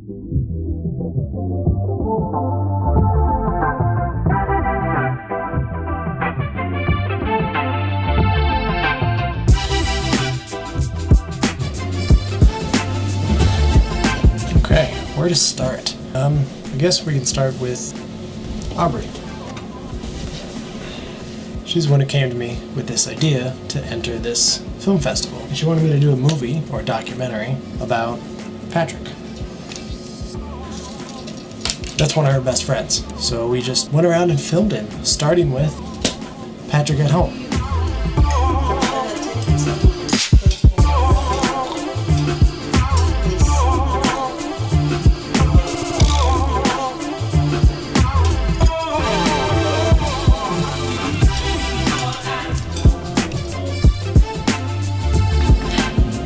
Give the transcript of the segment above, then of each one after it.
Okay, where to start? I guess we can start with Aubrey. She's the one who came to me with this idea to enter this film festival. And she wanted me to do a movie or a documentary about Patrick. That's one of her best friends. So we just went around and filmed him, starting with Patrick at home.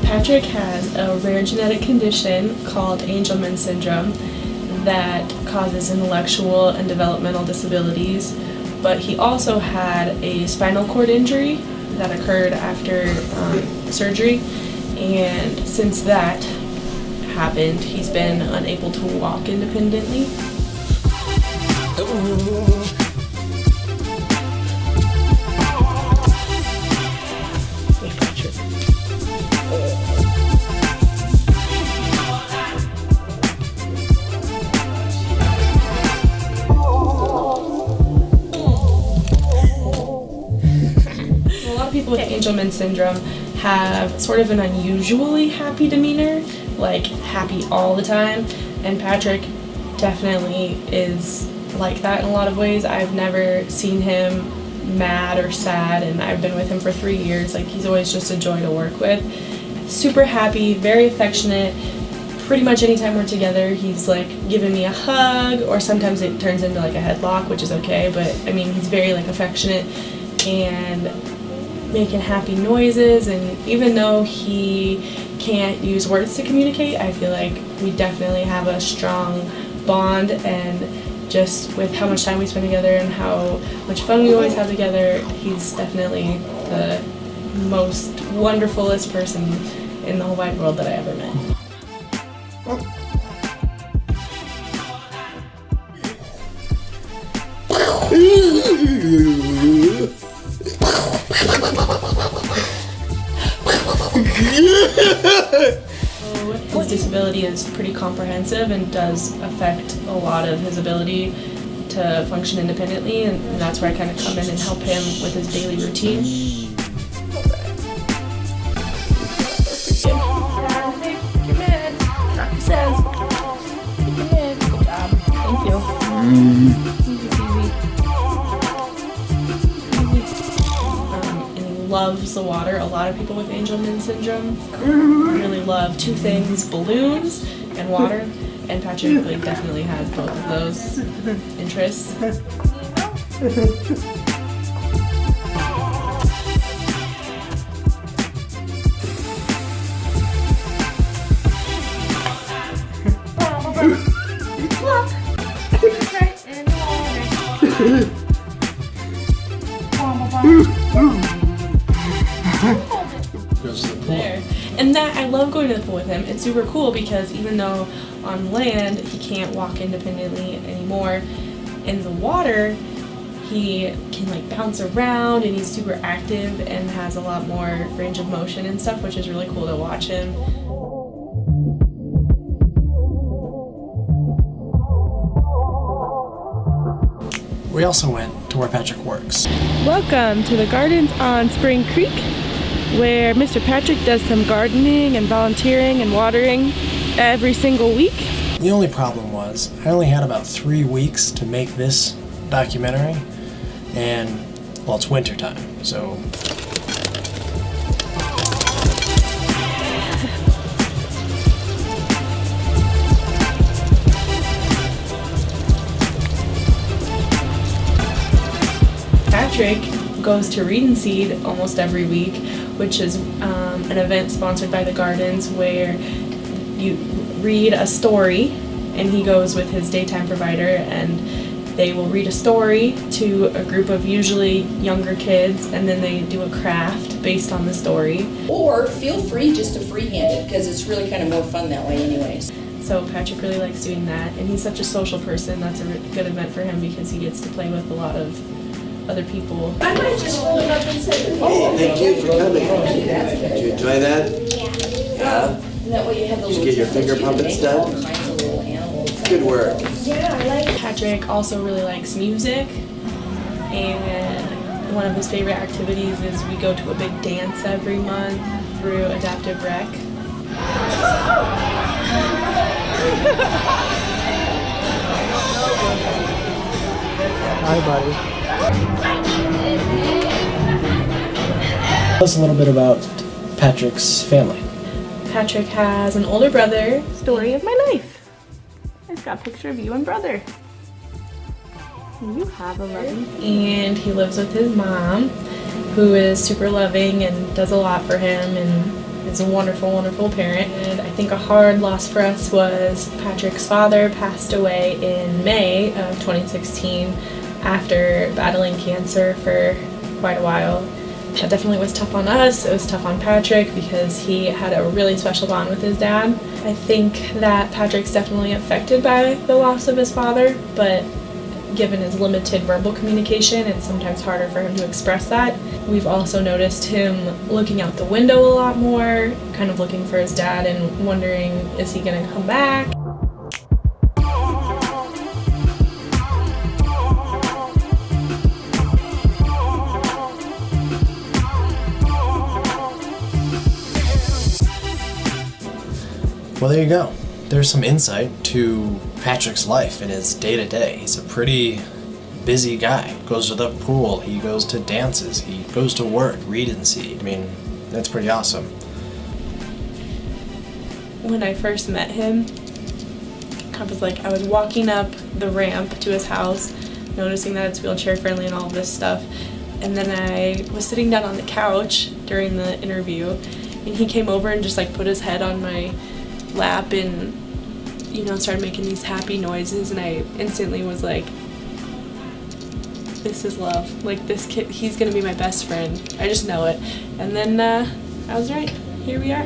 Patrick has a rare genetic condition called Angelman syndrome that causes intellectual and developmental disabilities, but he also had a spinal cord injury that occurred after surgery, and since that happened, he's been unable to walk independently. People with Angelman syndrome have sort of an unusually happy demeanor, like happy all the time, and Patrick definitely is like that in a lot of ways. I've never seen him mad or sad, and I've been with him for 3 years. Like, he's always just a joy to work with. Super happy, very affectionate. Pretty much anytime we're together, he's like giving me a hug, or sometimes it turns into like a headlock, which is okay, but I mean, he's very like affectionate and making happy noises, and even though he can't use words to communicate, I feel like we definitely have a strong bond, and just with how much time we spend together and how much fun we always have together, he's definitely the most wonderfulest person in the whole wide world that I ever met. His disability is pretty comprehensive and does affect a lot of his ability to function independently, and that's where I kind of come in and help him with his daily routine. Good job. Thank you. Loves the water. A lot of people with Angelman syndrome really love two things: balloons and water, and Patrick like definitely has both of those interests. There. And that, I love going to the pool with him. It's super cool because even though on land he can't walk independently anymore, in the water he can like bounce around and he's super active and has a lot more range of motion and stuff, which is really cool to watch him. We also went to where Patrick works. Welcome to the gardens on Spring Creek, where Mr. Patrick does some gardening and volunteering and watering every single week. The only problem was I only had about 3 weeks to make this documentary, and well, it's winter time, so Patrick goes to Read and Seed almost every week, which is an event sponsored by the Gardens where you read a story, and he goes with his daytime provider, and they will read a story to a group of usually younger kids, and then they do a craft based on the story. Or feel free just to freehand it, because it's really kind of more fun that way anyways. So Patrick really likes doing that, and he's such a social person. That's a good event for him because he gets to play with a lot of other people. I might just hold it up and say, oh, Thank you for coming. Did you enjoy that? Yeah. that way you have the Did you get your finger puppets done? Good work. Patrick also really likes music, and one of his favorite activities is we go to a big dance every month through Adaptive Rec. Hi, buddy. Tell us a little bit about Patrick's family. Patrick has an older brother. Story of my life. I've got a picture of you and brother. You have a loving. And he lives with his mom, who is super loving and does a lot for him and is a wonderful, wonderful parent. And I think a hard loss for us was Patrick's father passed away in May of 2016 after battling cancer for quite a while. That definitely was tough on us. It was tough on Patrick because he had a really special bond with his dad. I think that Patrick's definitely affected by the loss of his father, but given his limited verbal communication, it's sometimes harder for him to express that. We've also noticed him looking out the window a lot more, kind of looking for his dad and wondering, is he gonna come back? Well, there you go. There's some insight to Patrick's life and his day-to-day. He's a pretty busy guy. Goes to the pool, he goes to dances, he goes to work, read and see. I mean, that's pretty awesome. When I first met him, I was walking up the ramp to his house, noticing that it's wheelchair friendly and all of this stuff. And then I was sitting down on the couch during the interview, and he came over and just put his head on my lap and started making these happy noises, and I instantly was like, this is love. This kid, he's gonna be my best friend. I just know it. And then I was right. Here we are.